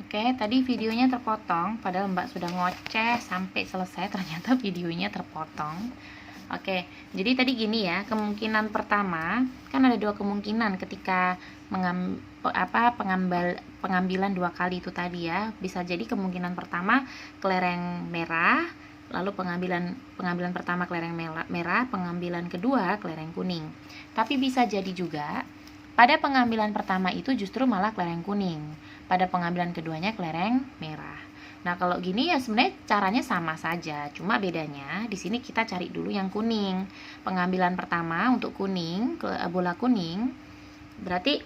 Oke, tadi videonya terpotong, padahal Mbak sudah ngoceh sampai selesai, ternyata videonya terpotong. Oke, jadi tadi gini ya, kemungkinan pertama, kan ada dua kemungkinan ketika pengambilan dua kali itu tadi ya. Bisa jadi kemungkinan pertama kelereng merah, lalu pengambilan pertama kelereng merah, pengambilan kedua kelereng kuning. Tapi bisa jadi juga pada pengambilan pertama itu justru malah kelereng kuning, pada pengambilan keduanya kelereng merah. Nah, kalau gini ya sebenarnya caranya sama saja, cuma bedanya di sini kita cari dulu yang kuning. Pengambilan pertama untuk kuning, bola kuning, berarti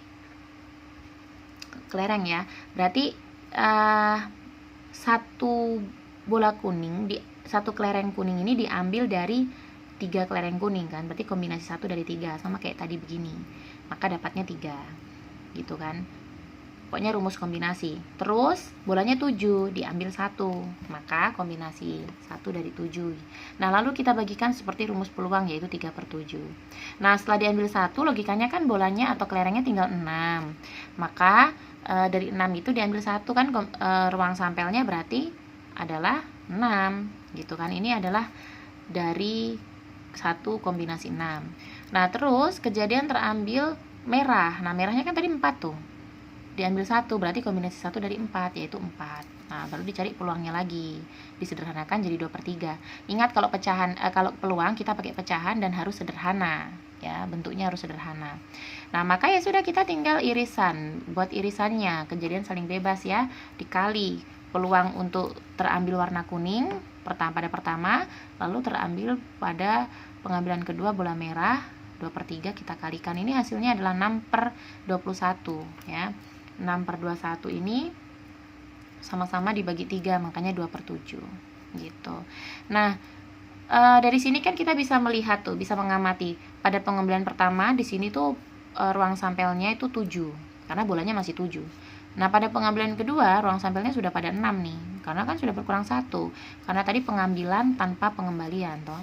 kelereng ya. Berarti satu bola kuning satu kelereng kuning ini diambil dari 3 kelereng kuning kan, berarti kombinasi 1 dari 3, sama kayak tadi begini, maka dapatnya 3 gitu kan. Pokoknya rumus kombinasi. Terus bolanya 7, diambil 1, maka kombinasi 1 dari 7. Nah, lalu kita bagikan seperti rumus peluang, yaitu 3/7. Nah, setelah diambil 1, logikanya kan bolanya atau kelerengnya tinggal 6. Maka dari 6 itu diambil 1 kan, ruang sampelnya berarti adalah 6 gitu kan. Ini adalah dari 1 kombinasi 6. Nah, terus kejadian terambil merah. Nah, merahnya kan tadi 4 tuh. Diambil 1, berarti kombinasi 1 dari 4, yaitu 4. Nah, baru dicari peluangnya lagi. Disederhanakan jadi 2/3. Ingat kalau kalau peluang kita pakai pecahan dan harus sederhana. Ya, bentuknya harus sederhana. Nah, maka ya sudah, kita tinggal irisan. Buat irisannya, kejadian saling bebas ya, dikali peluang untuk terambil warna kuning pada pertama, lalu terambil pada pengambilan kedua bola merah, 2/3 kita kalikan. Ini hasilnya adalah 6/21 ya. 6/21 ini sama-sama dibagi 3, makanya 2/7 gitu. Nah, dari sini kan kita bisa melihat tuh, bisa mengamati pada pengambilan pertama di sini tuh ruang sampelnya itu 7 karena bolanya masih 7. Nah, pada pengambilan kedua ruang sampelnya sudah pada 6 nih, karena kan sudah berkurang 1 karena tadi pengambilan tanpa pengembalian toh.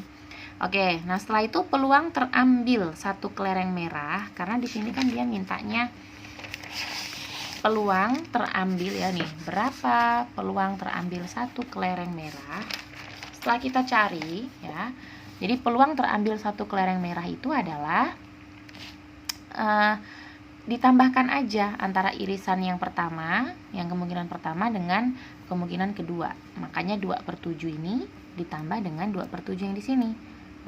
Oke, nah setelah itu peluang terambil satu kelereng merah, karena di sini kan dia mintanya peluang terambil ya nih, berapa peluang terambil satu kelereng merah. Setelah kita cari ya, jadi peluang terambil satu kelereng merah itu adalah ditambahkan aja antara irisan yang pertama, yang kemungkinan pertama dengan kemungkinan kedua. Makanya 2/7 ini ditambah dengan 2/7 yang di sini,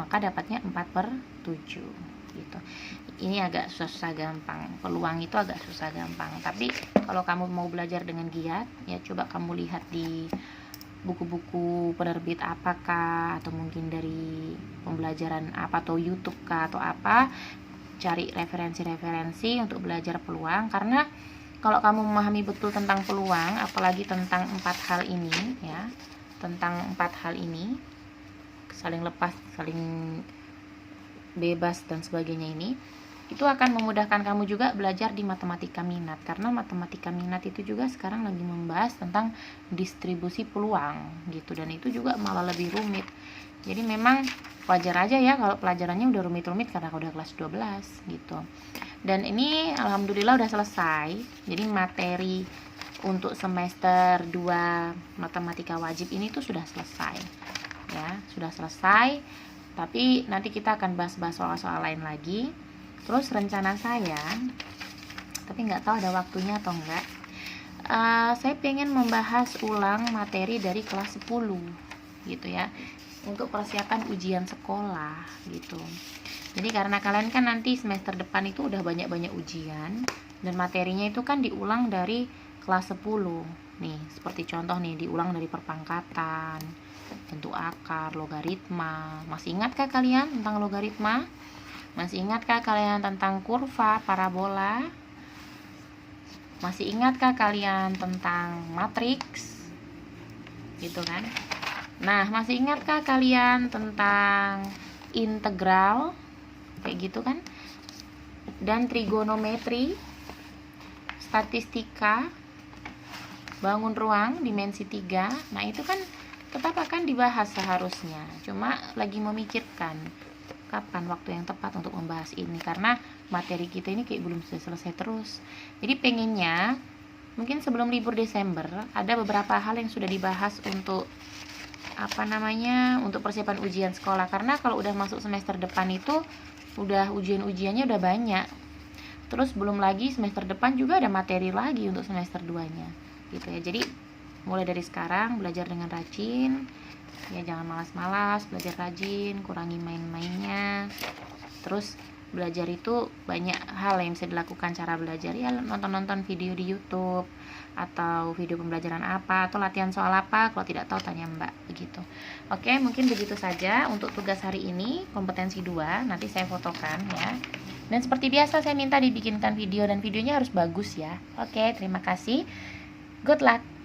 maka dapatnya 4/7 gitu. Ini agak susah gampang, peluang itu agak susah gampang, tapi kalau kamu mau belajar dengan giat ya coba kamu lihat di buku-buku penerbit apakah, atau mungkin dari pembelajaran apa, atau YouTube kah, atau apa, cari referensi-referensi untuk belajar peluang. Karena kalau kamu memahami betul tentang peluang, apalagi tentang 4 hal ini ya, tentang 4 hal ini, saling lepas, saling bebas dan sebagainya, ini itu akan memudahkan kamu juga belajar di matematika minat, karena matematika minat itu juga sekarang lagi membahas tentang distribusi peluang gitu, dan itu juga malah lebih rumit. Jadi memang wajar aja ya kalau pelajarannya udah rumit-rumit karena udah kelas 12 gitu. Dan ini alhamdulillah udah selesai. Jadi materi untuk semester 2 matematika wajib ini tuh sudah selesai ya, sudah selesai. Tapi nanti kita akan bahas-bahas soal-soal lain lagi. Terus rencana saya, tapi nggak tahu ada waktunya atau enggak, saya pengen membahas ulang materi dari kelas 10 gitu ya, untuk persiapan ujian sekolah gitu. Jadi karena kalian kan nanti semester depan itu udah banyak-banyak ujian, dan materinya itu kan diulang dari kelas 10 nih, seperti contoh nih, diulang dari perpangkatan, bentuk akar, logaritma. Masih ingatkah kalian tentang logaritma? Masih ingatkah kalian tentang kurva, parabola? Masih ingatkah kalian tentang matriks? Gitu kan? Nah, masih ingatkah kalian tentang integral? Kayak gitu kan? Dan trigonometri, statistika, bangun ruang, dimensi 3. Nah, itu kan tetap akan dibahas seharusnya. Cuma lagi memikirkan kapan waktu yang tepat untuk membahas ini, karena materi kita ini kayak belum selesai terus. Jadi pengennya mungkin sebelum libur Desember ada beberapa hal yang sudah dibahas untuk untuk persiapan ujian sekolah, karena kalau udah masuk semester depan itu udah ujiannya udah banyak. Terus belum lagi semester depan juga ada materi lagi untuk semester 2-nya gitu ya. Jadi mulai dari sekarang belajar dengan rajin ya, jangan malas-malas, belajar rajin, kurangi main-mainnya. Terus belajar itu banyak hal yang bisa dilakukan. Cara belajar ya nonton-nonton video di YouTube atau video pembelajaran apa, atau latihan soal apa, kalau tidak tahu tanya Mbak, begitu. Oke, mungkin begitu saja untuk tugas hari ini, kompetensi 2. Nanti saya fotokan ya. Dan seperti biasa saya minta dibikinkan video, dan videonya harus bagus ya. Oke, terima kasih. Good luck.